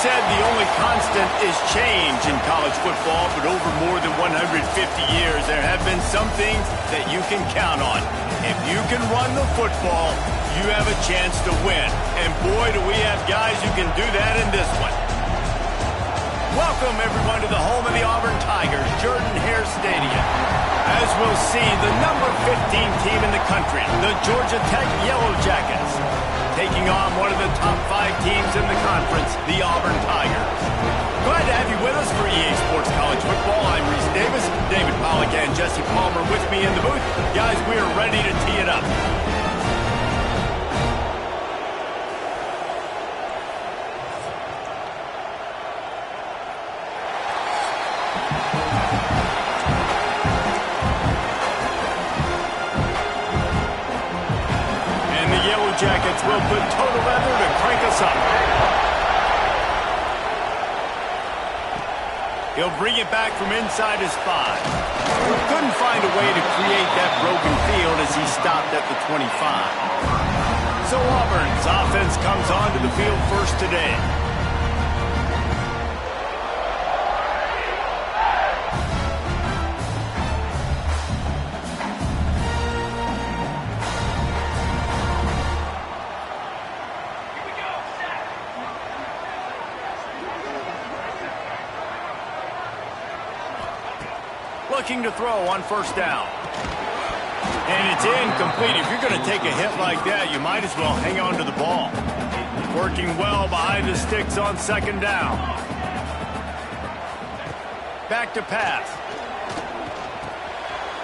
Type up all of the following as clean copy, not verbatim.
said the only constant is change in college football, but over more than 150 years, there have been some things that you can count on. If you can run the football, you have a chance to win. And boy, do we have guys who can do that in this one. Welcome, everyone, to the home of the Auburn Tigers, Jordan-Hare Stadium. As we'll see, the number 15 team in the country, the Georgia Tech Yellow Jackets, taking on one of the top 5 teams in the conference, the Auburn Tigers. Glad to have you with us for EA Sports College Football. I'm Reese Davis, David Pollack and Jesse Palmer with me in the booth. Guys, we are ready to tee it up. Jackets will put total leather to crank us up. He'll bring it back from inside his 5. Couldn't find a way to create that broken field as he stopped at the 25. So Auburn's offense comes onto the field first today. Looking to throw on first down. And it's incomplete. If you're going to take a hit like that, you might as well hang on to the ball. Working well behind the sticks on second down. Back to pass.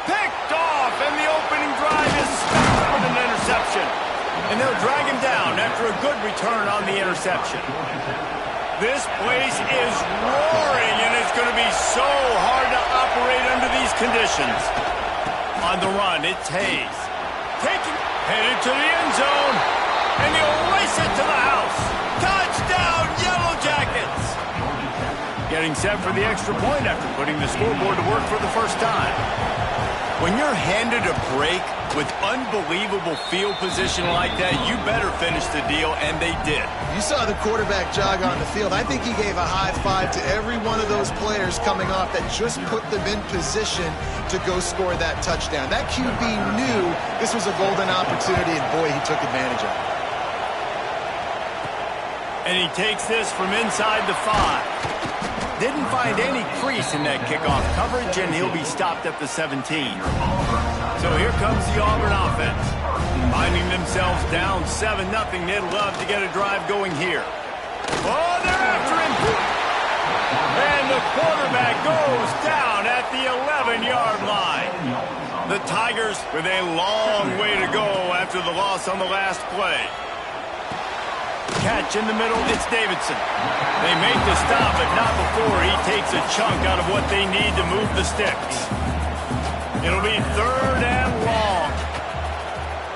Picked off, and the opening drive is smacked with an interception. And they'll drag him down after a good return on the interception. This place is roaring, and it's going to be so hard to operate under these conditions. On the run, it's Hayes. Headed to the end zone, and he'll race it to the house. Touchdown, Yellow Jackets! Getting set for the extra point after putting the scoreboard to work for the first time. When you're handed a break with unbelievable field position like that, you better finish the deal, and they did. You saw the quarterback jog on the field. I think he gave a high five to every one of those players coming off that just put them in position to go score that touchdown. That QB knew this was a golden opportunity, and boy, he took advantage of it. And he takes this from inside the 5. Didn't find any crease in that kickoff coverage, and he'll be stopped at the 17. So here comes the Auburn offense. Finding themselves down 7-0, they'd love to get a drive going here. Oh, they're after him. And the quarterback goes down at the 11-yard line. The Tigers with a long way to go after the loss on the last play. Catch in the middle, it's Davidson. They make the stop, but not before he takes a chunk out of what they need to move the sticks. It'll be 3rd and long.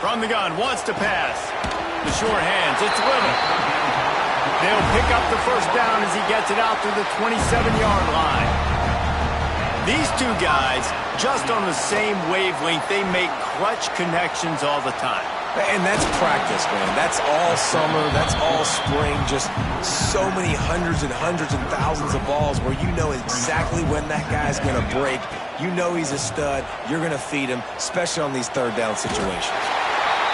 From the gun, wants to pass. The short hands, it's Little. They'll pick up the first down as he gets it out to the 27-yard line. These two guys, just on the same wavelength, they make clutch connections all the time. And that's practice, man. That's all summer. That's all spring. Just so many hundreds and thousands of balls where you know exactly when that guy's going to break. You know he's a stud. You're going to feed him, especially on these third down situations.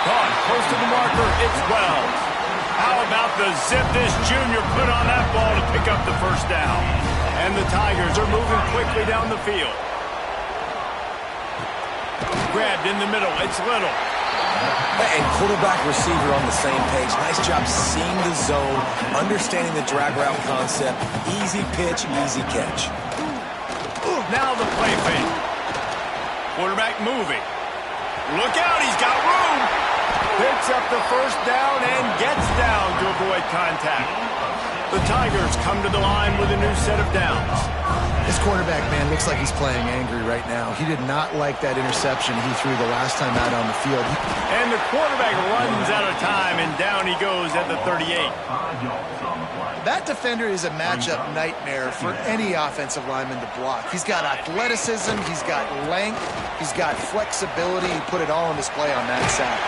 Caught close to the marker. It's Wells. How about the zip this junior put on that ball to pick up the first down? And the Tigers are moving quickly down the field. Grabbed in the middle. It's Little. And quarterback receiver on the same page. Nice job seeing the zone, understanding the drag route concept. Easy pitch, easy catch. Now the play fake. Quarterback moving. Look out, he's got room. Picks up the first down and gets down to avoid contact. The Tigers come to the line with a new set of downs. This quarterback, man, looks like he's playing angry right now. He did not like that interception he threw the last time out on the field. And the quarterback runs out of time, and down he goes at the 38. That defender is a matchup nightmare for any offensive lineman to block. He's got athleticism, he's got length, he's got flexibility. He put it all on display on that side.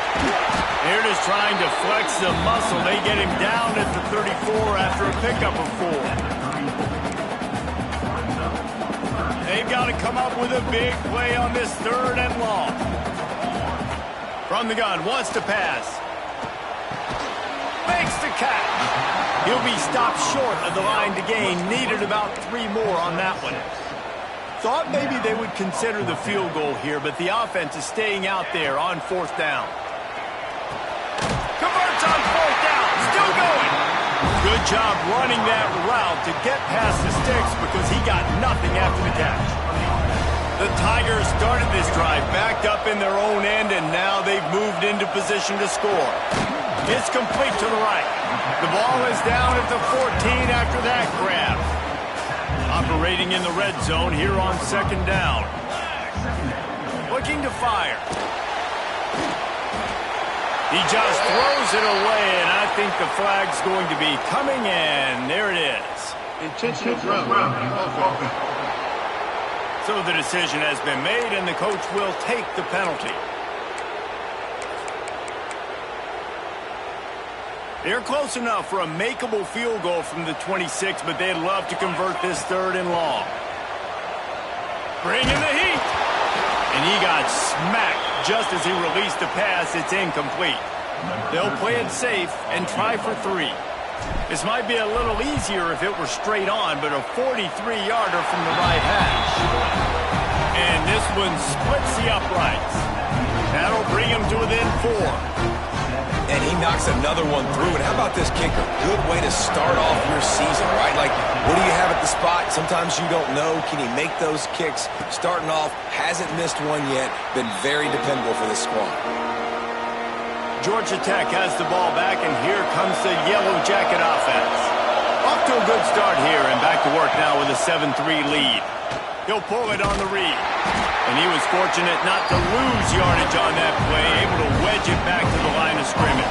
They're just trying to flex the muscle. They get him down at the 34 after a pickup of 4. They've got to come up with a big play on this 3rd and long. From the gun, wants to pass. Makes the catch. He'll be stopped short of the line to gain. Needed about 3 more on that one. Thought maybe they would consider the field goal here, but the offense is staying out there on 4th down. Converts on 4th down. Still going. Good job running that route to get past the sticks because he got nothing after the catch. The Tigers started this drive backed up in their own end, and now they've moved into position to score. It's complete to the right. The ball is down at the 14 after that grab. Operating in the red zone here on 2nd down. Looking to fire. He just throws it away, and I think the flag's going to be coming in. There it is. Intentional throw. So the decision has been made, and the coach will take the penalty. They're close enough for a makeable field goal from the 26, but they'd love to convert this 3rd and long. Bringing the heat. And he got smacked just as he released the pass. It's incomplete. They'll play it safe and try for 3. This might be a little easier if it were straight on, but a 43-yarder from the right hash. And this one splits the uprights. That'll bring him to within 4. And he knocks another one through. And how about this kicker? Good way to start off your season, right? Like, what do you have at the spot? Sometimes you don't know. Can he make those kicks? Starting off, hasn't missed one yet. Been very dependable for this squad. Georgia Tech has the ball back, and here comes the Yellow Jacket offense. Off to a good start here, and back to work now with a 7-3 lead. He'll pull it on the read. And he was fortunate not to lose yardage on that play, able to wedge it back to the line of scrimmage.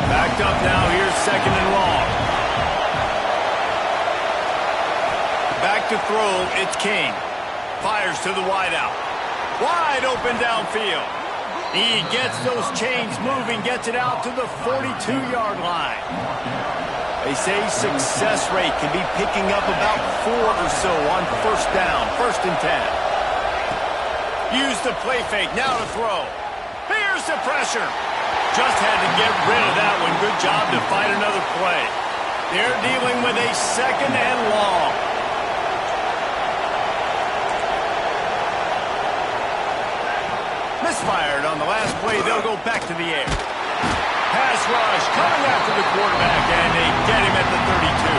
Backed up now, here's 2nd and long. Back to throw, it's King. Fires to the wideout. Wide open downfield. He gets those chains moving, gets it out to the 42-yard line. They say success rate can be picking up about 4 or so on 1st down, 1st and 10. Use the play fake, now to throw. Here's the pressure. Just had to get rid of that one. Good job to fight another play. They're dealing with a 2nd and long. Misfired on the last play. They'll go back to the air. Pass rush coming after the quarterback, and they get him at the 32.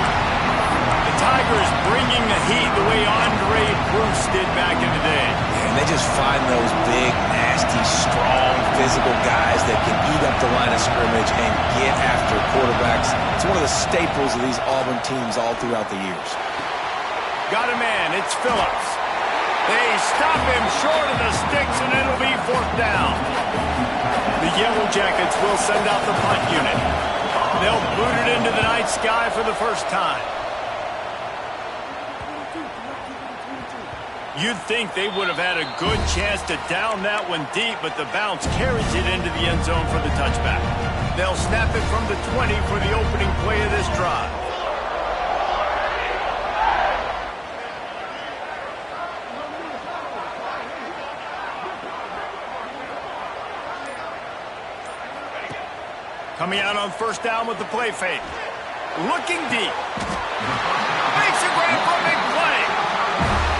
The Tigers bringing the heat the way Andre Bruce did back in the day. And they just find those big, nasty, strong, physical guys that can eat up the line of scrimmage and get after quarterbacks. It's one of the staples of these Auburn teams all throughout the years. Got a man. It's Phillips. They stop him short of the sticks, and it'll be 4th down. The Yellow Jackets will send out the punt unit. They'll boot it into the night sky for the first time. You'd think they would have had a good chance to down that one deep, but the bounce carries it into the end zone for the touchback. They'll snap it from the 20 for the opening play of this drive. Coming out on 1st down with the play fake. Looking deep. Makes a grab for a big play.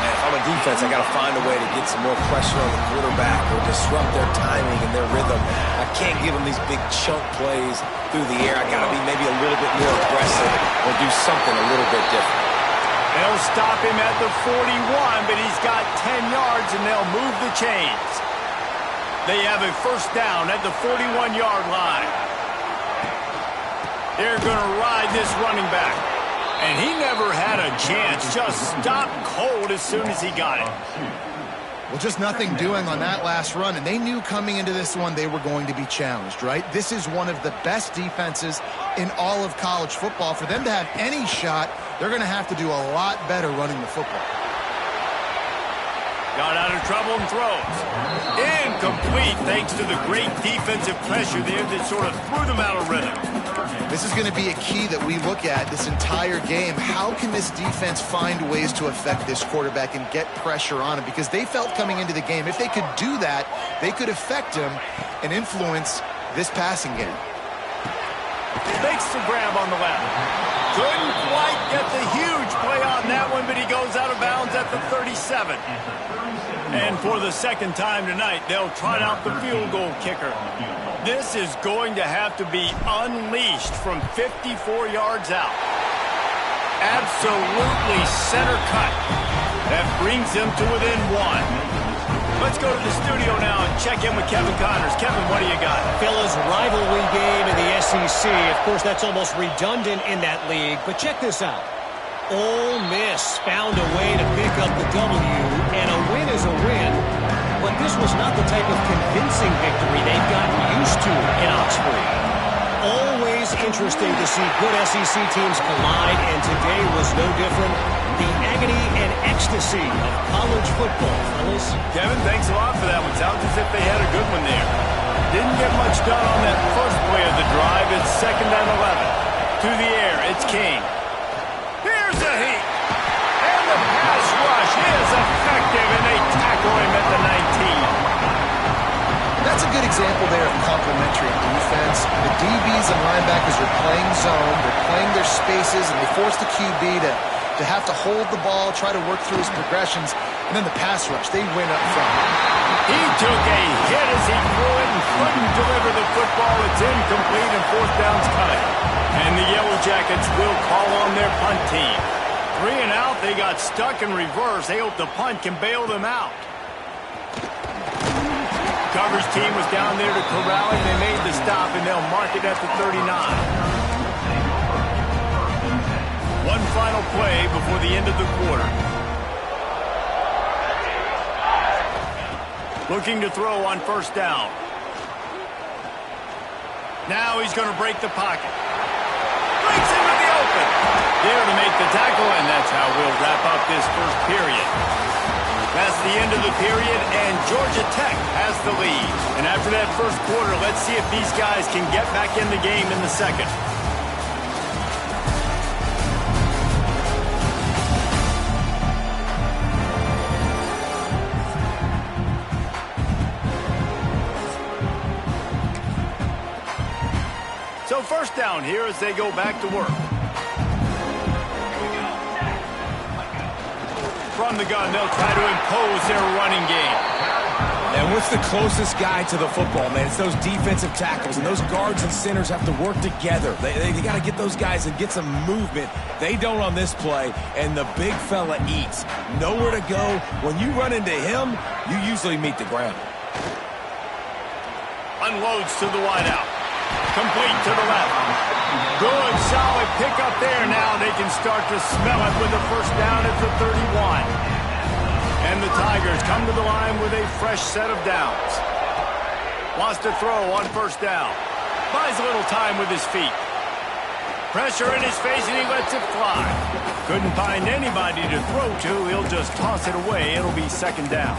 Man, if I'm a defense, I got to find a way to get some more pressure on the quarterback or disrupt their timing and their rhythm. I can't give them these big chunk plays through the air. I got to be maybe a little bit more aggressive or do something a little bit different. They'll stop him at the 41, but he's got 10 yards, and they'll move the chains. They have a 1st down at the 41-yard line. They're going to ride this running back. And he never had a chance. Just stopped cold as soon as he got it. Well, just nothing doing on that last run, and they knew coming into this one they were going to be challenged, right? This is one of the best defenses in all of college football. For them to have any shot, they're going to have to do a lot better running the football. Got out of trouble and throws. Incomplete thanks to the great defensive pressure there that sort of threw them out of rhythm. This is going to be a key that we look at this entire game. How can this defense find ways to affect this quarterback and get pressure on him? Because they felt coming into the game, if they could do that, they could affect him and influence this passing game. Makes the grab on the left. Couldn't quite get the huge play on that one, but he goes out of bounds at the 37. And for the second time tonight, they'll trot out the field goal kicker. This is going to have to be unleashed from 54 yards out. Absolutely center cut. That brings them to within one. Let's go to the studio now and check in with Kevin Connors. Kevin, what do you got? Fellas, rivalry game in the SEC. Of course, that's almost redundant in that league. But check this out. Ole Miss found a way to pick up the W, and a win is a win. But this was not the type of convincing victory they've gotten used to in Oxford. Always interesting to see good SEC teams collide, and today was no different. The agony and ecstasy of college football, fellas. Kevin, thanks a lot for that one. Sounds as if they had a good one there. Didn't get much done on that first play of the drive. It's 2nd and 11. To the air, it's King. Here's a heat. And the pass rush is effective, and they tackle him at the 19. That's a good example there of complementary defense. The DBs and linebackers are playing zone, they're playing their spaces, and they force the QB to have to hold the ball, try to work through his progressions, and then the pass rush, they win up front. He took a hit as he threw it and couldn't deliver the football. It's incomplete and 4th down's coming. And the Yellow Jackets will call on their punt team. 3 and out, they got stuck in reverse. They hope the punt can bail them out. Coverage team was down there to corral him. They made the stop, and they'll mark it at the 39. One final play before the end of the quarter. Looking to throw on 1st down. Now he's going to break the pocket. Breaks into the open. There to make the tackle, and that's how we'll wrap up this first period. That's the end of the period, and Georgia Tech has the lead. And after that first quarter, let's see if these guys can get back in the game in the second. So 1st down here as they go back to work. From the gun, they'll try to impose their running game. And what's the closest guy to the football, man? It's those defensive tackles, and those guards and centers have to work together. They got to get those guys and get some movement. They don't on this play, and the big fella eats. Nowhere to go. When you run into him, you usually meet the ground. Unloads to the wideout. Complete to the left. Good, solid pickup there. Now they can start to smell it with the 1st down at the 31. And the Tigers come to the line with a fresh set of downs. Wants to throw on 1st down. Buys a little time with his feet. Pressure in his face, and he lets it fly. Couldn't find anybody to throw to. He'll just toss it away. It'll be 2nd down.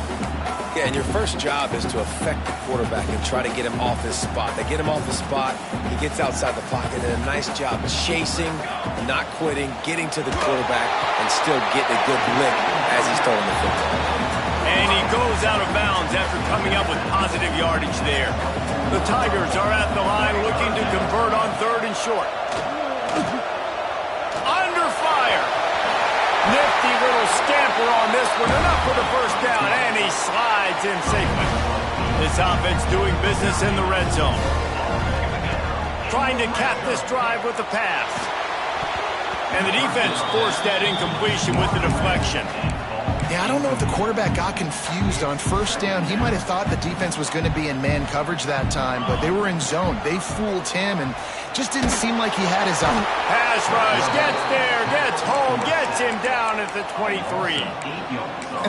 Yeah, and your first job is to affect the quarterback and try to get him off his spot. They get him off his spot, he gets outside the pocket, and a nice job chasing, not quitting, getting to the quarterback, and still getting a good lick as he's throwing the football. And he goes out of bounds after coming up with positive yardage there. The Tigers are at the line looking to convert on 3rd and short. Under fire. Nifty little scamper on this one. Enough for the 1st down, and he slides in safely. This offense doing business in the red zone. Trying to cap this drive with the pass. And the defense forced that incompletion with the deflection. Yeah, I don't know if the quarterback got confused on first down. He might have thought the defense was going to be in man coverage that time, but they were in zone. They fooled him and just didn't seem like he had his eye. Pass rush, gets there, gets home, gets him down at the 23.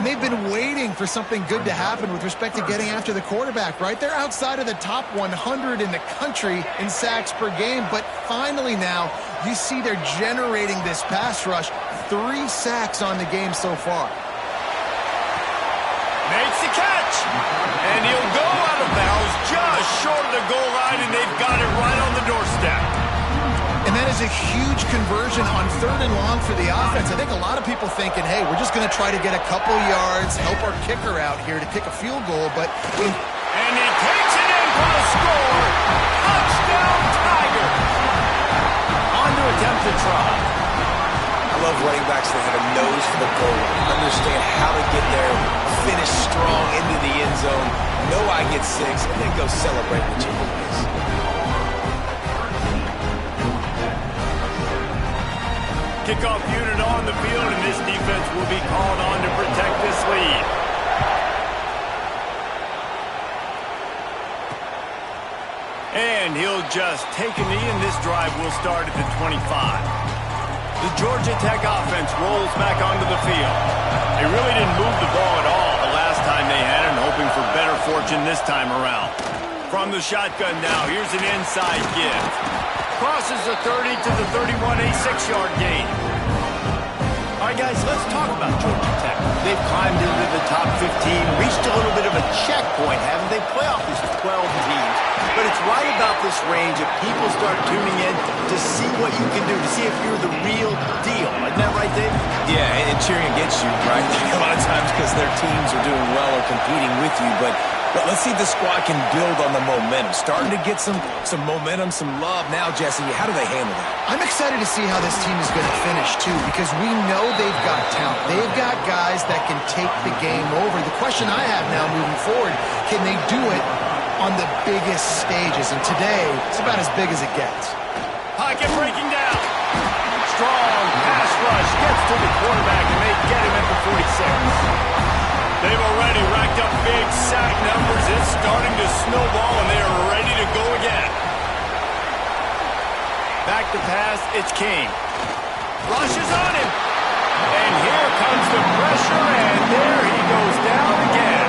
And they've been waiting for something good to happen with respect to getting after the quarterback, right? They're outside of the top 100 in the country in sacks per game, but finally now you see they're generating this pass rush. 3 sacks on the game so far. Makes the catch, and he'll go out of bounds just short of the goal line, and they've got it right on the doorstep. And that is a huge conversion on 3rd and long for the offense. I think a lot of people thinking, hey, we're just going to try to get a couple yards, help our kicker out here to kick a field goal, but... And he takes it in for the score. Touchdown, Tigers. On to attempt to try. I love running backs that have a nose for the goal line, understand how to get there, finish strong into the end zone, know I get 6, and then go celebrate with chicken wings. Kickoff unit on the field, and this defense will be called on to protect this lead. And he'll just take a knee, and this drive will start at the 25. The Georgia Tech offense rolls back onto the field. They really didn't move the ball at all the last time they had it, hoping for better fortune this time around. From the shotgun now, here's an inside give. Crosses the 30 to the 31, a 6-yard gain. All right, guys, let's talk about Georgia Tech. They've climbed into the top 15, reached a little bit of a checkpoint, haven't they? Playoff is 12 teams. But it's right about this range that people start tuning in to see what you can do, to see if you're the real deal. Isn't that right, Dave? Yeah, and cheering against you, right? A lot of times because their teams are doing well or competing with you. But let's see if the squad can build on the momentum. Starting to get some momentum, some love. Now, Jesse, how do they handle that? I'm excited to see how this team is going to finish, too, because we know they've got talent. They've got guys that can take the game over. The question I have now moving forward, can they do it on the biggest stages? And today, it's about as big as it gets. Pocket breaking down. Strong pass rush gets to the quarterback, and they get him at the 46. They've already racked up big sack numbers. It's starting to snowball, and they are ready to go again. Back to pass, it's King. Rushes on him. And here comes the pressure, and there he goes down again.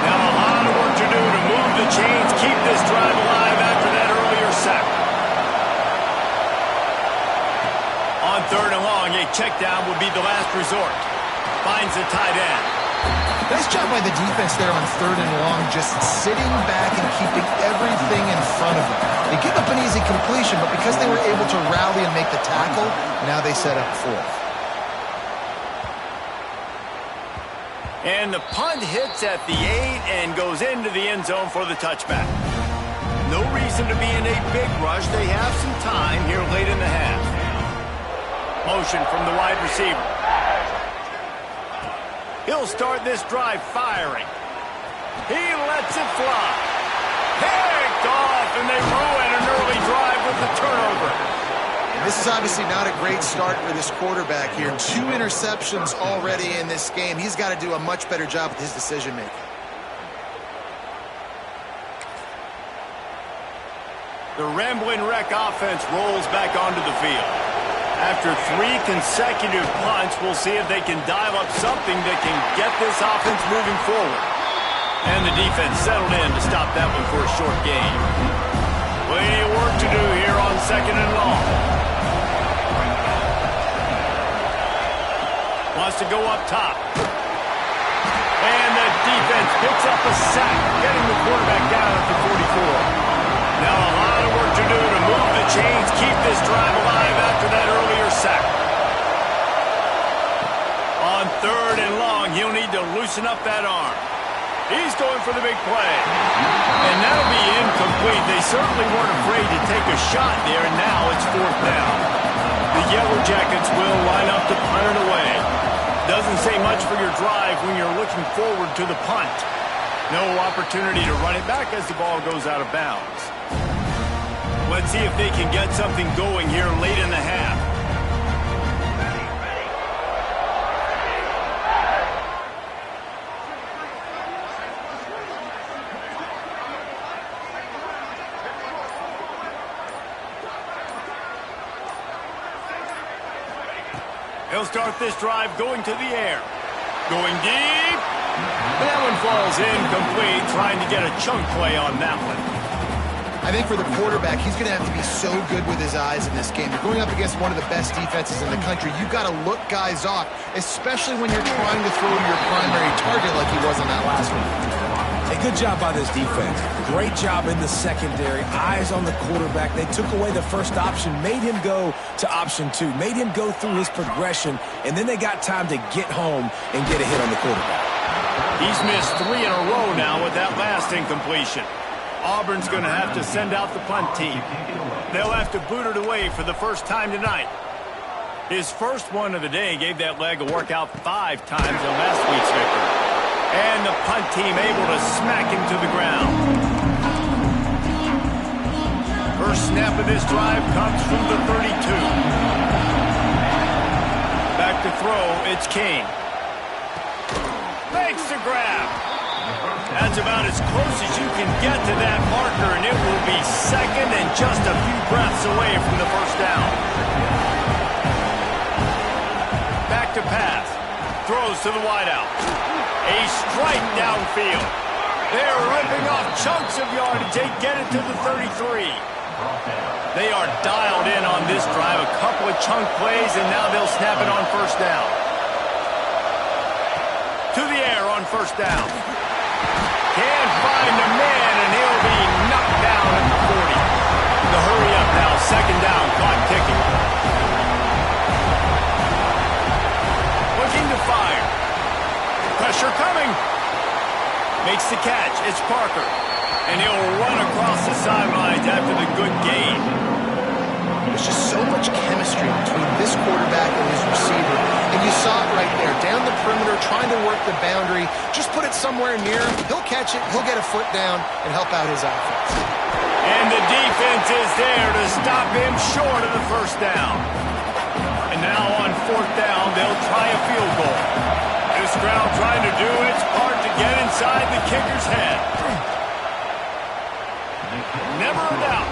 Now a lot of work to do to move the chains, keep this drive alive after that earlier sack. On 3rd and long, a check down would be the last resort. Finds the tight end. Nice job by the defense there on 3rd and long, just sitting back and keeping everything in front of them. They give up an easy completion, but because they were able to rally and make the tackle, now they set up 4th. And the punt hits at the 8 and goes into the end zone for the touchback. No reason to be in a big rush. They have some time here late in the half. Motion from the wide receiver. He'll start this drive firing. He lets it fly. Picked off, and they ruin an early drive with the turnover. This is obviously not a great start for this quarterback here. 2 interceptions already in this game. He's got to do a much better job with his decision-making. The Rambling Wreck offense rolls back onto the field. After 3 consecutive punts, we'll see if they can dial up something that can get this offense moving forward. And the defense settled in to stop that one for a short gain. Plenty of work to do here on 2nd and long. Wants to go up top. And the defense picks up a sack, getting the quarterback down at the 44. Now a lot of work to do to move the chains, keep this drive alive after that earlier sack. On 3rd and long, he'll need to loosen up that arm. He's going for the big play. And that'll be incomplete. They certainly weren't afraid to take a shot there, and now it's 4th down. The Yellow Jackets will line up to punt it away. Doesn't say much for your drive when you're looking forward to the punt. No opportunity to run it back as the ball goes out of bounds. Let's see if they can get something going here late in the half. He'll start this drive going to the air. Going deep. That one falls incomplete, trying to get a chunk play on that one. I think for the quarterback, he's going to have to be so good with his eyes in this game. You're going up against one of the best defenses in the country. You've got to look guys off, especially when you're trying to throw to your primary target like he was on that last one. A good job by this defense. Great job in the secondary. Eyes on the quarterback. They took away the first option, made him go to option 2, made him go through his progression, and then they got time to get home and get a hit on the quarterback. He's missed 3 in a row now with that last incompletion. Auburn's going to have to send out the punt team. They'll have to boot it away for the first time tonight. His first one of the day gave that leg a workout 5 times in last week's victory. And the punt team able to smack him to the ground. First snap of this drive comes from the 32. Back to throw, it's King. Makes the grab. That's about as close as you can get to that marker, and it will be second and just a few breaths away from the first down. Back to pass. Throws to the wideout. A strike downfield. They're ripping off chunks of yardage. They get it to the 33. They are dialed in on this drive. A couple of chunk plays, and now they'll snap it on first down. To the air on first down. Can't find a man, and he'll be knocked down at the 40. The hurry up now, second down, clock ticking. Looking to fire. Pressure coming. Makes the catch. It's Parker. And he'll run across the sidelines after the good gain. There's just so much chemistry between this quarterback and his receiver. And you saw it right there, down the perimeter, trying to work the boundary. Just put it somewhere near him. He'll catch it. He'll get a foot down and help out his offense. And the defense is there to stop him short of the first down. And now on fourth down, they'll try a field goal. This crowd trying to do its part to get inside the kicker's head. Never a doubt.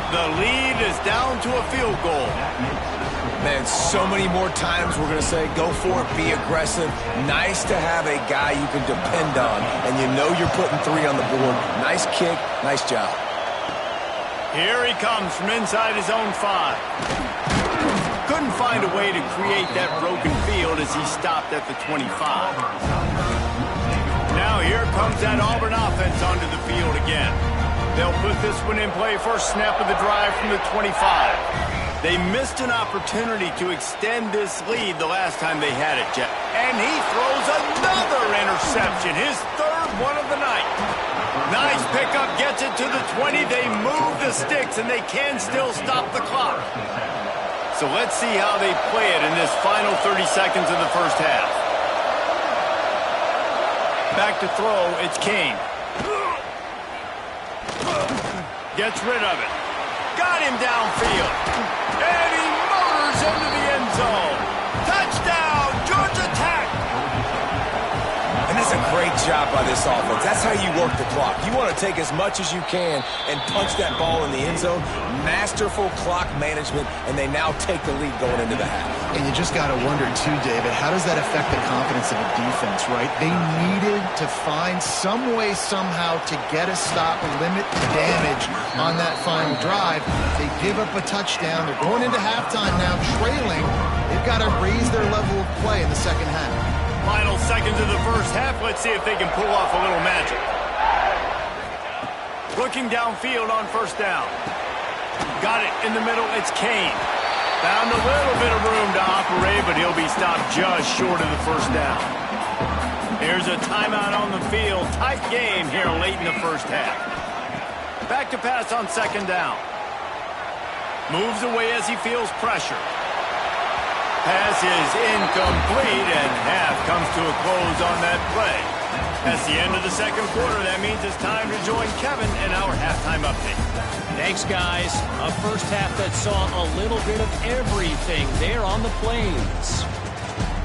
The lead is down to a field goal. Man, so many more times we're going to say, go for it, be aggressive. Nice to have a guy you can depend on, and you know you're putting 3 on the board. Nice kick, nice job. Here he comes from inside his own 5. Couldn't find a way to create that broken field as he stopped at the 25. Now here comes that Auburn offense onto the field again. They'll put this one in play first snap of the drive from the 25. They missed an opportunity to extend this lead the last time they had it, Jeff. And he throws another interception, his 3rd one of the night. Nice pickup, gets it to the 20. They move the sticks, and they can still stop the clock. So let's see how they play it in this final 30 seconds of the first half. Back to throw, it's King. Gets rid of it. Got him downfield. And he motors into the end zone. Touchdown, Georgia Tech. And that's a great job by this offense. That's how you work the clock. You want to take as much as you can and punch that ball in the end zone. Masterful clock management, and they now take the lead going into the half. And you just got to wonder, too, David, how does that affect the confidence of a defense, right? They needed to find some way, somehow, to get a stop and limit the damage on that final drive. They give up a touchdown. They're going into halftime now, trailing. They've got to raise their level of play in the second half. Final seconds of the first half. Let's see if they can pull off a little magic. Looking downfield on first down. Got it in the middle. It's Kane. Found a little bit of room to operate, but he'll be stopped just short of the first down. Here's a timeout on the field. Tight game here late in the first half. Back to pass on second down. Moves away as he feels pressure. Pass is incomplete, and half comes to a close on that play. That's the end of the second quarter. That means it's time to join Kevin in our halftime update. Thanks, guys. A first half that saw a little bit of everything there on the Plains.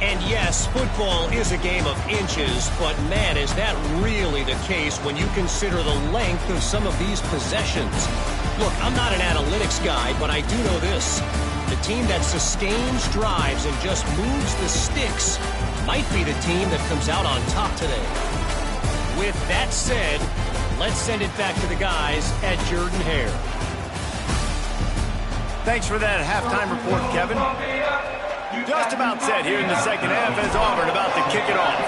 And yes, football is a game of inches, but man, is that really the case when you consider the length of some of these possessions. Look, I'm not an analytics guy, but I do know this. The team that sustains drives and just moves the sticks might be the team that comes out on top today. With that said, let's send it back to the guys at Jordan-Hare. Thanks for that halftime report, Kevin. Just about set here in the second half as Auburn about to kick it off.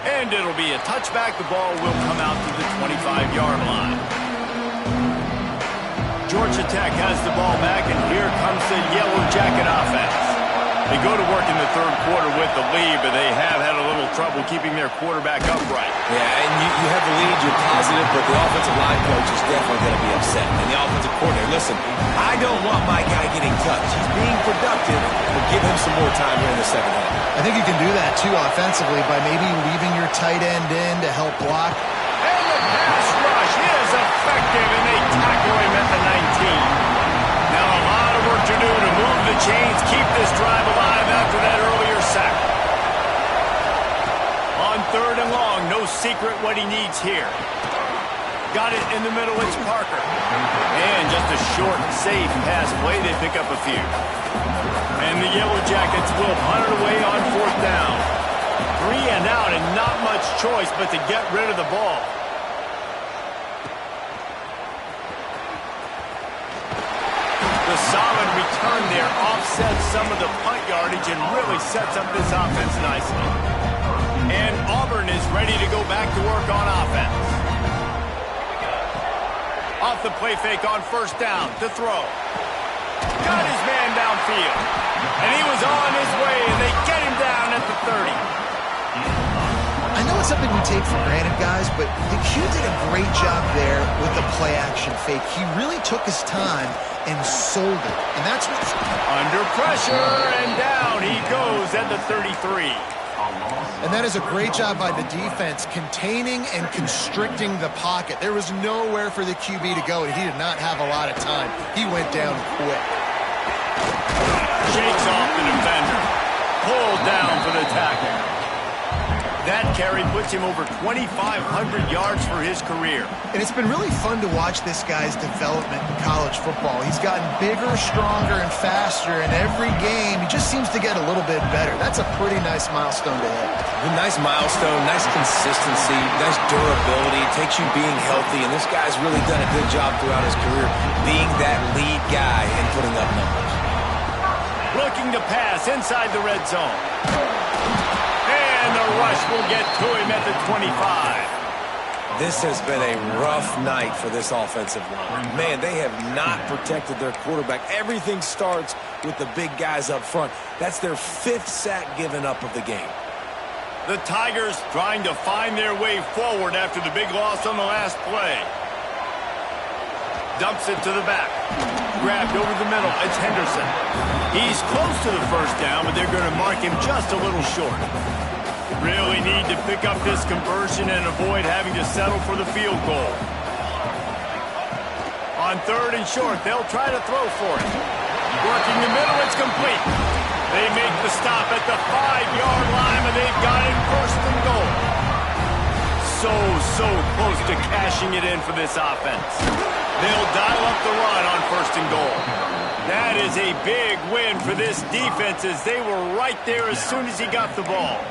And it'll be a touchback. The ball will come out to the 25-yard line. Georgia Tech has the ball back, and here comes the Yellow Jacket offense. They go to work in the third quarter with the lead, but they have had a little trouble keeping their quarterback upright. Yeah, and you have the lead, you're positive, but the offensive line coach is definitely going to be upset. And the offensive coordinator, listen, I don't want my guy getting touched. He's being productive, but give him some more time here in the second half. I think you can do that, too, offensively, by maybe leaving your tight end in to help block. And the pass rush is effective, and they tackle him at the 19. Now a lot of work to do to move the chains, keep this drive alive after that earlier sack. On third and long, no secret what he needs here. Got it in the middle, it's Parker. And just a short, safe pass play, they pick up a few. And the Yellow Jackets will punt it away on fourth down. 3 and out, and not much choice but to get rid of the ball. The solid return there offsets some of the punt yardage and really sets up this offense nicely. And Auburn is ready to go back to work on offense. Off the play fake on first down to throw. Got his man downfield. And he was on his way, and they get him down at the 30. I know it's something we take for granted, guys, but the Q did a great job there with the play-action fake. He really took his time and sold it. And that's what's... Under pressure, and down he goes at the 33. And that is a great job by the defense, containing and constricting the pocket. There was nowhere for the QB to go, and he did not have a lot of time. He went down quick. Shakes off the defender. Pulled down for the tackle. That carry puts him over 2,500 yards for his career. And it's been really fun to watch this guy's development in college football. He's gotten bigger, stronger, and faster in every game. He just seems to get a little bit better. That's a pretty nice milestone to hit. A nice milestone, nice consistency, nice durability. It takes you being healthy, and this guy's really done a good job throughout his career being that lead guy and putting up numbers. Looking to pass inside the red zone. And the rush will get to him at the 25. This has been a rough night for this offensive line. Man, they have not protected their quarterback. Everything starts with the big guys up front. That's their 5th sack given up of the game. The Tigers trying to find their way forward after the big loss on the last play. Dumps it to the back. Grabbed over the middle. It's Henderson. He's close to the first down, but they're going to mark him just a little short. Really need to pick up this conversion and avoid having to settle for the field goal. On third and short, they'll try to throw for it. Working the middle, it's complete. They make the stop at the 5-yard line, and they've got it first and goal. So close to cashing it in for this offense. They'll dial up the run on first and goal. That is a big win for this defense, as they were right there as soon as he got the ball.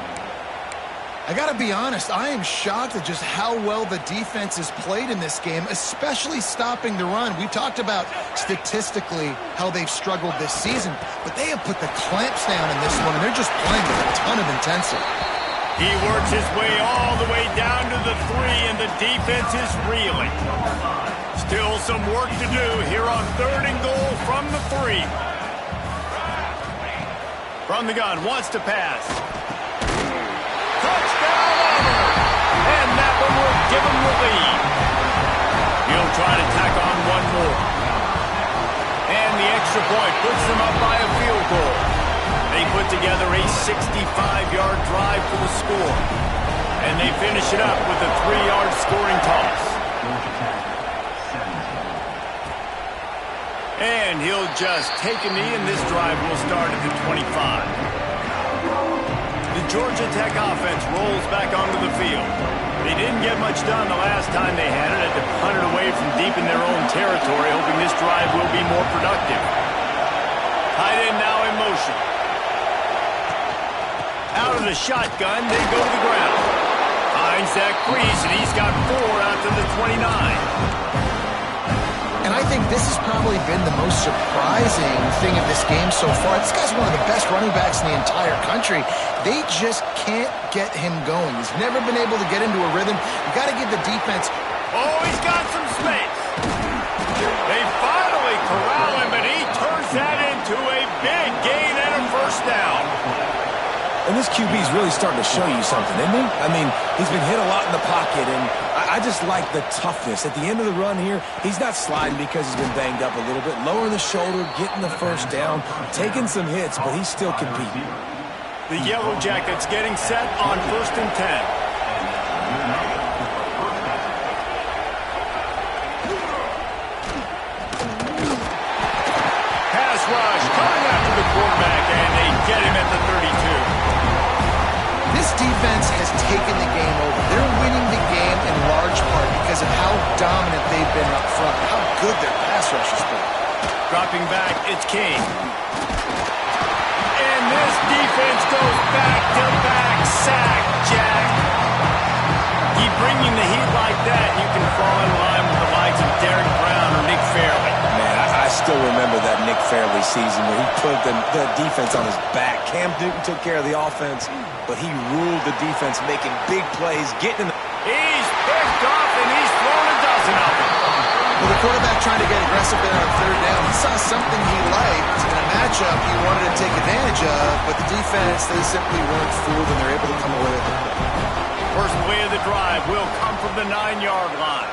I got to be honest, I am shocked at just how well the defense has played in this game, especially stopping the run. We talked about statistically how they've struggled this season, but they have put the clamps down in this one, and they're just playing with a ton of intensity. He works his way all the way down to the 3, and the defense is reeling. Still some work to do here on third and goal from the 3. From the gun, wants to pass. Touchdown, Auburn! And that one will give him the lead. He'll try to tack on one more. And the extra point puts them up by a field goal. They put together a 65-yard drive for the score. And they finish it up with a 3-yard scoring toss. And he'll just take a knee, and this drive will start at the 25. The The Georgia Tech offense rolls back onto the field. They didn't get much done the last time they had it. Had to punt it away from deep in their own territory, hoping this drive will be more productive. Tight end now in motion. Out of the shotgun, they go to the ground. Finds that crease, and he's got 4 out to the 29. And I think this has probably been the most surprising thing of this game so far. This guy's one of the best running backs in the entire country. They just can't get him going. He's never been able to get into a rhythm. You got to give the defense. Oh, he's got some space. They finally corral him, and he turns that into a big gain and a first down. And this QB's really starting to show you something, isn't he? I mean, he's been hit a lot in the pocket, and I just like the toughness. At the end of the run here, he's not sliding because he's been banged up a little bit. Lowering the shoulder, getting the first down, taking some hits, but he's still competing. The Yellow Jackets getting set on 1st and 10. Pass rush coming after the quarterback, and they get him at the 32. This defense has taken the game over. They're winning the game in large part because of how dominant they've been up front, how good their pass rush has been. Dropping back, it's King. And this defense goes back-to-back sack, Jack. Keep bringing the heat like that, you can fall in line with the likes of Derek Brown or Nick Fairley. Man, I still remember that Nick Fairley season where he put the defense on his back. Cam Newton took care of the offense, but he ruled the defense, making big plays, getting in the... He's picked off, and he's thrown a dozen of them. Well, the quarterback trying to get aggressive there on 3rd down. He saw something he liked in a matchup he wanted to take advantage of, but the defense, they simply weren't fooled, and they're able to come away with it. First play of the drive will come from the 9-yard line.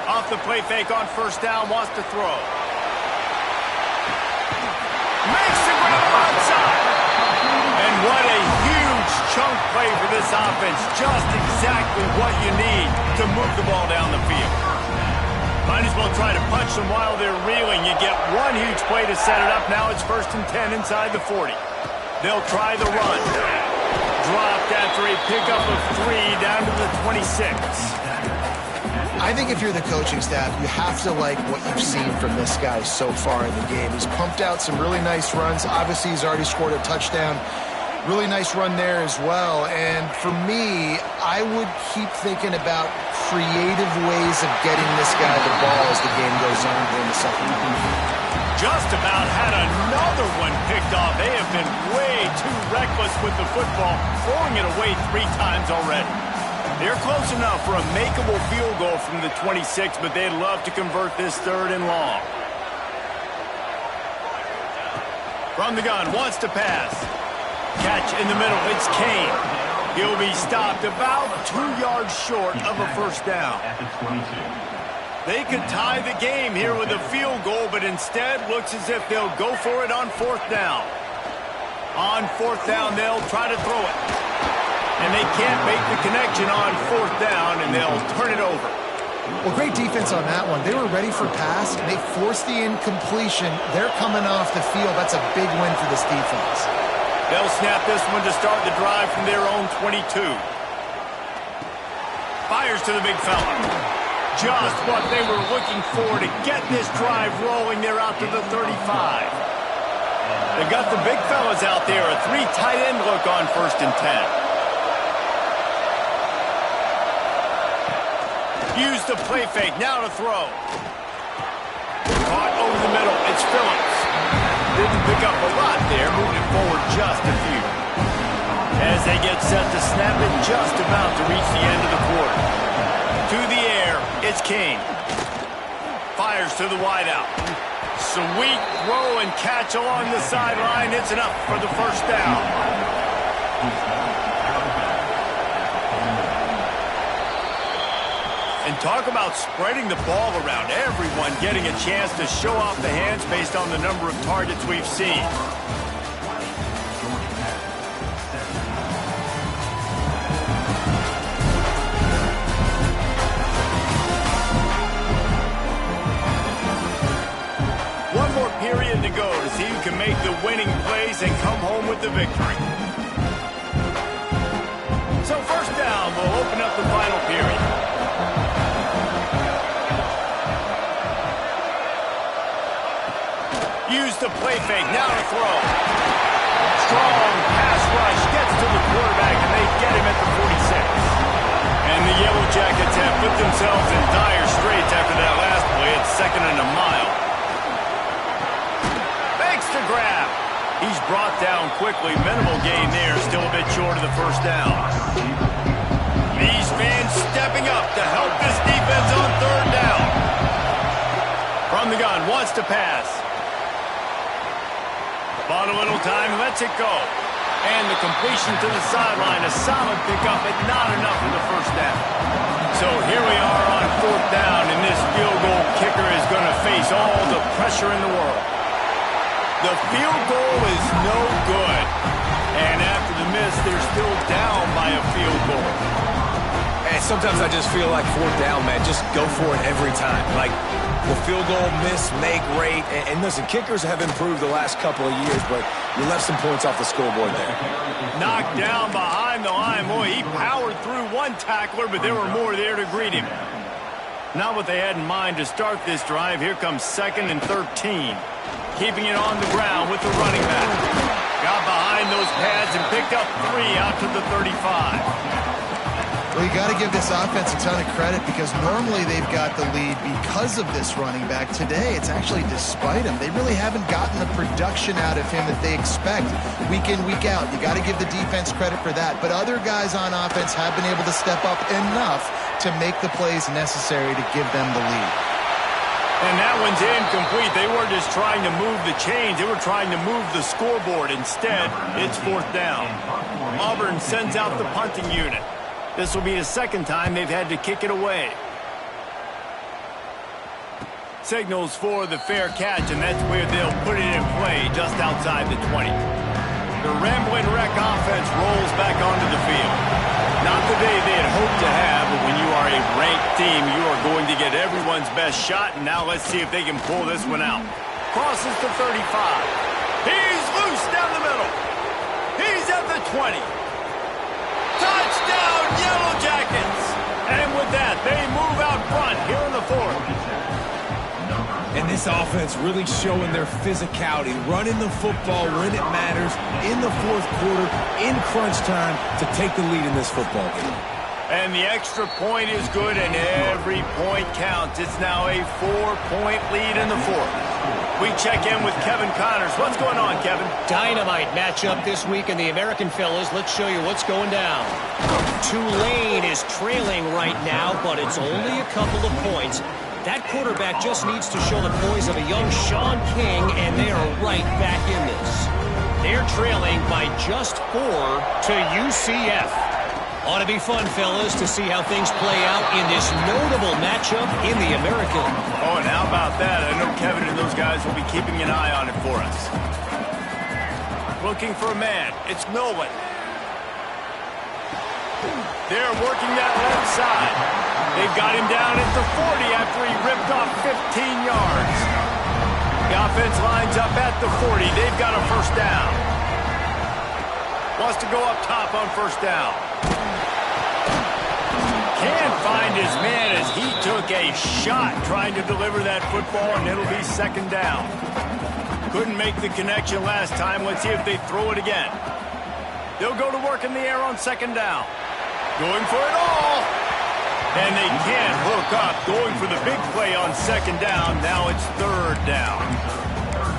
Off the play fake on 1st down, wants to throw. Makes the grab outside. And what a huge chunk play for this offense. Just exactly what you need to move the ball down the field. Might as well try to punch them while they're reeling. You get one huge play to set it up. Now it's 1st and 10 inside the 40. They'll try the run. Dropped after a pickup of 3 down to the 26. I think if you're the coaching staff, you have to like what you've seen from this guy so far in the game. He's pumped out some really nice runs. Obviously, he's already scored a touchdown. Really nice run there as well. And for me, I would keep thinking about creative ways of getting this guy the ball as the game goes on here in the second half. Just about had another one picked off. They have been way too reckless with the football, throwing it away 3 times already. They're close enough for a makeable field goal from the 26, but they'd love to convert this 3rd and long. From the gun, wants to pass. Catch in the middle, it's Kane. He'll be stopped about 2 yards short of a first down. They could tie the game here with a field goal, but instead looks as if they'll go for it on 4th down. On 4th down, they'll try to throw it. And they can't make the connection on 4th down, and they'll turn it over. Well, great defense on that one. They were ready for pass, and they forced the incompletion. They're coming off the field. That's a big win for this defense. They'll snap this one to start the drive from their own 22. Fires to the big fella. Just what they were looking for to get this drive rolling. They're out to the 35. They've got the big fellas out there. A 3 tight end look on 1st and 10. Use the play fake. Now to throw. Caught over the middle. It's Phillips. Didn't pick up a lot there. Moving it forward just a few. As they get set to snap it, just about to reach the end of the quarter. To the air, it's King. Fires to the wideout. Sweet throw and catch along the sideline. It's enough for the first down. And talk about spreading the ball around. Everyone getting a chance to show off the hands based on the number of targets we've seen. One more period to go to see who can make the winning plays and come home with the victory. will open up the final period. Use the play fake, now to throw. Strong pass rush, gets to the quarterback, and they get him at the 46. And the Yellow Jackets have put themselves in dire straits after that last play. It's 2nd and a mile. Fakes to grab. He's brought down quickly. Minimal gain there, still a bit short of the first down. These fans stepping up to help this defense on 3rd down. From the gun, wants to pass. Bought a little time, lets it go. And the completion to the sideline, a solid pickup, but not enough for the first down. So here we are on 4th down, and this field goal kicker is going to face all the pressure in the world. The field goal is no good. And after the miss, they're still down by a field goal. And sometimes I just feel like 4th down, man, just go for it every time. Like, the field goal miss, make great. And listen, kickers have improved the last couple of years, but you left some points off the scoreboard there. Knocked down behind the line. Boy, he powered through one tackler, but there were more there to greet him. Not what they had in mind to start this drive. Here comes 2nd and 13. Keeping it on the ground with the running back. Got behind those pads and picked up 3 out to the 35. Well, you got to give this offense a ton of credit because normally they've got the lead because of this running back. Today, it's actually despite him. They really haven't gotten the production out of him that they expect week in, week out. You got to give the defense credit for that. But other guys on offense have been able to step up enough to make the plays necessary to give them the lead. And that one's incomplete. They weren't just trying to move the chains. They were trying to move the scoreboard. Instead, it's 4th down. Auburn sends out the punting unit. This will be the 2nd time they've had to kick it away. Signals for the fair catch, and that's where they'll put it in play just outside the 20. The Rambling Wreck offense rolls back onto the field. Not the day they had hoped to have, but when you are a ranked team, you are going to get everyone's best shot, and now let's see if they can pull this one out. Crosses to 35. He's loose down the middle. He's at the 20. Touchdown, Yellow Jackets! And with that, they move out front here in the 4th. And this offense really showing their physicality, running the football when it matters, in the 4th quarter, in crunch time, to take the lead in this football game. And the extra point is good, and every point counts. It's now a 4-point lead in the 4th. We check in with Kevin Connors. What's going on, Kevin? Dynamite matchup this week in the American fellas. Let's show you what's going down. Tulane is trailing right now, but it's only a couple of points. That quarterback just needs to show the poise of a young Sean King, and they are right back in this. They're trailing by just 4 to UCF. Ought to be fun, fellas, to see how things play out in this notable matchup in the American. Oh, and how about that? I know Kevin and those guys will be keeping an eye on it for us. Looking for a man. It's Nolan. They're working that left side. They've got him down at the 40 after he ripped off 15 yards. The offense lines up at the 40. They've got a first down. Wants to go up top on first down. Can't find his man as he took a shot trying to deliver that football, and it'll be 2nd down. Couldn't make the connection last time. Let's see if they throw it again. They'll go to work in the air on 2nd down. Going for it all. And they can't hook up. Going for the big play on 2nd down. Now it's 3rd down.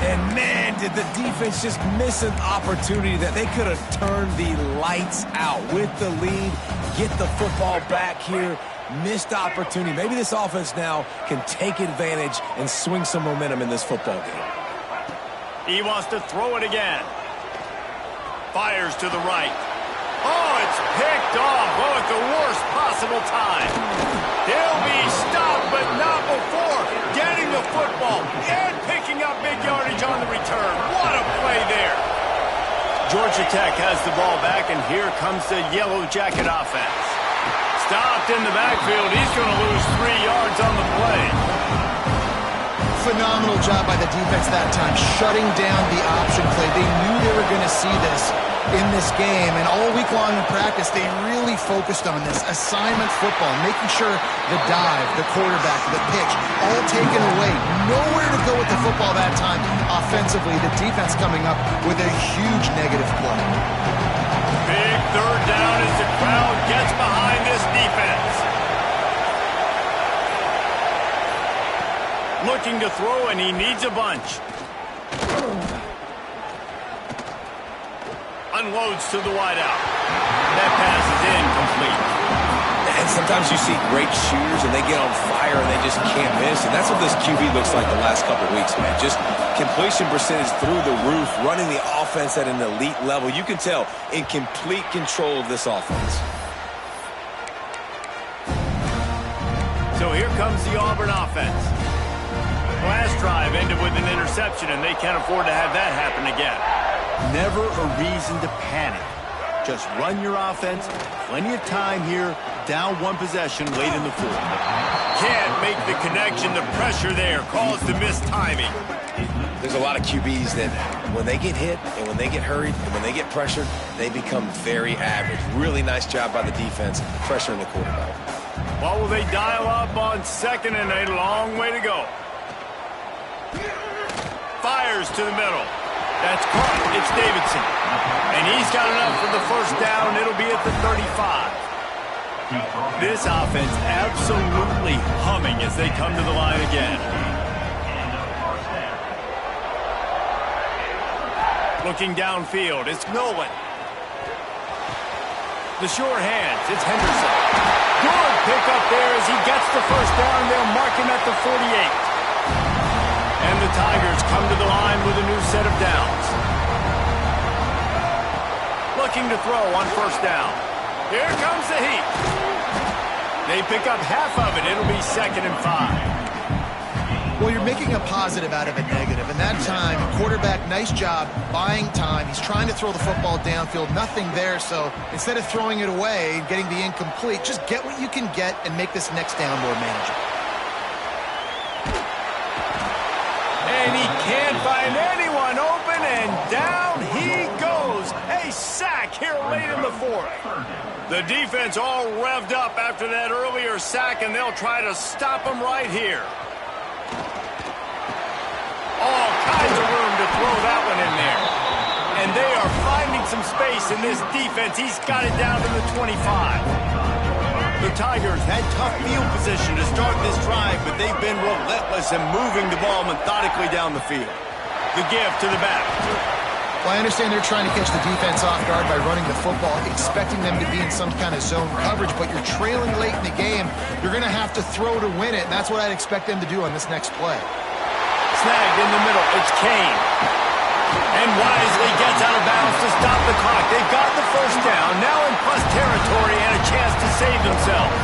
And man, did the defense just miss an opportunity that they could have turned the lights out with the lead, get the football back here. Missed opportunity. Maybe this offense now can take advantage and swing some momentum in this football game. He wants to throw it again. Fires to the right. Oh, it's picked off. Oh, at the worst possible time. He'll be stopped, but not before getting the football and picking up big yardage on the return. What a play there. Georgia Tech has the ball back, and here comes the Yellow Jacket offense. Stopped in the backfield. He's going to lose 3 yards on the play. Phenomenal job by the defense that time, shutting down the option play. They knew they were going to see this. in this game. And all week long in practice, they really focused on this assignment football, making sure the dive, the quarterback, the pitch, all taken away. Nowhere to go with the football that time offensively. The defense coming up with a huge negative play. Big third down as the crowd gets behind this defense. Looking to throw, and he needs a bunch. Unloads to the wideout. That pass is incomplete. And sometimes you see great shooters, and they get on fire, and they just can't miss. And that's what this QB looks like the last couple of weeks, man. Just completion percentage through the roof, running the offense at an elite level. You can tell in complete control of this offense. So here comes the Auburn offense. Last drive ended with an interception, and they can't afford to have that happen again. Never a reason to panic. Just run your offense. Plenty of time here. Down one possession late in the fourth. Can't make the connection. The pressure there caused the missed timing. There's a lot of QBs that when they get hit and when they get hurried and when they get pressured, they become very average. Really nice job by the defense, pressuring the quarterback. What will they dial up on second, and a long way to go? Fires to the middle. That's caught. It's Davidson. And he's got enough for the first down. It'll be at the 35. This offense absolutely humming as they come to the line again. Looking downfield, it's Nolan. The sure hands, it's Henderson. Good pickup there as he gets the first down. They'll mark him at the 48. And the Tigers come to the line with a new set of downs. Looking to throw on first down. Here comes the heat. They pick up half of it. It'll be 2nd and 5. Well, you're making a positive out of a negative. And that time, quarterback, nice job buying time. He's trying to throw the football downfield. Nothing there. So instead of throwing it away, getting the incomplete, just get what you can get and make this next down more manageable. And he can't find anyone open, and down he goes. A sack here late in the fourth. The defense all revved up after that earlier sack, and they'll try to stop him right here. All kinds of room to throw that one in there. And they are finding some space in this defense. He's got it down to the 25. The Tigers had tough field position to start this drive, but they've been relentless in moving the ball methodically down the field. The give to the back. Well, I understand they're trying to catch the defense off guard by running the football, expecting them to be in some kind of zone coverage, but you're trailing late in the game. You're going to have to throw to win it, and that's what I'd expect them to do on this next play. Snagged in the middle. It's Kane. And wisely gets out of bounds to stop the clock. They've got the first down, now in plus territory and a chance to save themselves.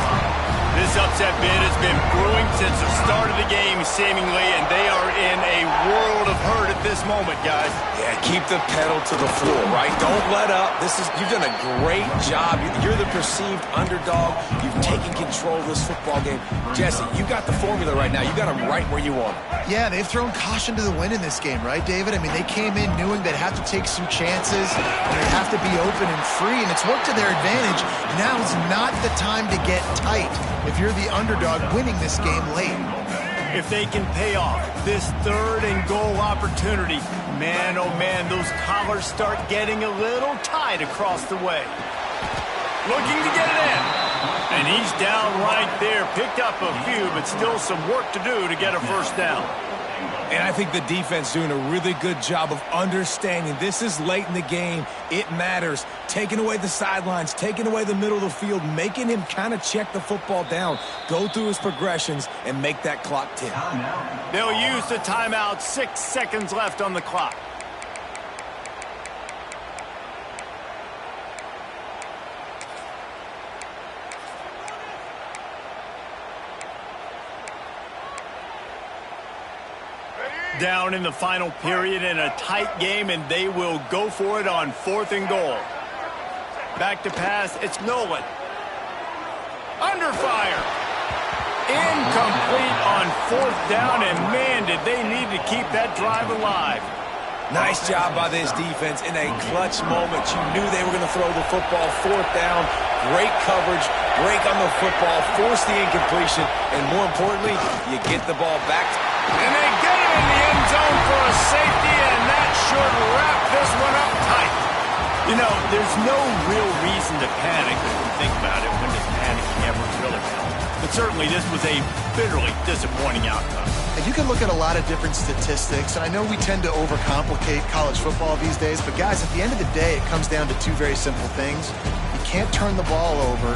This upset bid has been brewing since the start of the game, seemingly, and they are in a world of hurt at this moment, guys. Yeah, keep the pedal to the floor, right? Don't let up. You've done a great job. You're the perceived underdog. You've taken control of this football game. Jesse, you got the formula right now. You got them right where you want them. Yeah, they've thrown caution to the wind in this game, right, David? I mean, they came in knowing they'd have to take some chances, and they'd have to be open and free, and it's worked to their advantage. Now's not the time to get tight if you're the underdog winning this game late. If they can pay off this 3rd and goal opportunity, man, oh man, those collars start getting a little tight across the way. Looking to get it in. And he's down right there. Picked up a few, but still some work to do to get a first down. And I think the defense doing a really good job of understanding this is late in the game. It matters. Taking away the sidelines, taking away the middle of the field, making him kind of check the football down, go through his progressions, and make that clock tick. They'll use the timeout. 6 seconds left on the clock. Down in the final period in a tight game, and they will go for it on 4th and goal. Back to pass, it's Nolan. Under fire. Incomplete on 4th down, and man, did they need to keep that drive alive. Nice job by this defense in a clutch moment. You knew they were going to throw the football. Fourth down, great coverage, break on the football, force the incompletion, and more importantly, you get the ball back. And they get it in the end zone for a safety, and that should wrap this one up tight. You know, there's no real reason to panic if you think about it. When does panicking ever really help? But certainly this was a bitterly disappointing outcome. And you can look at a lot of different statistics, and I know we tend to overcomplicate college football these days, but guys, at the end of the day, it comes down to two very simple things. You can't turn the ball over,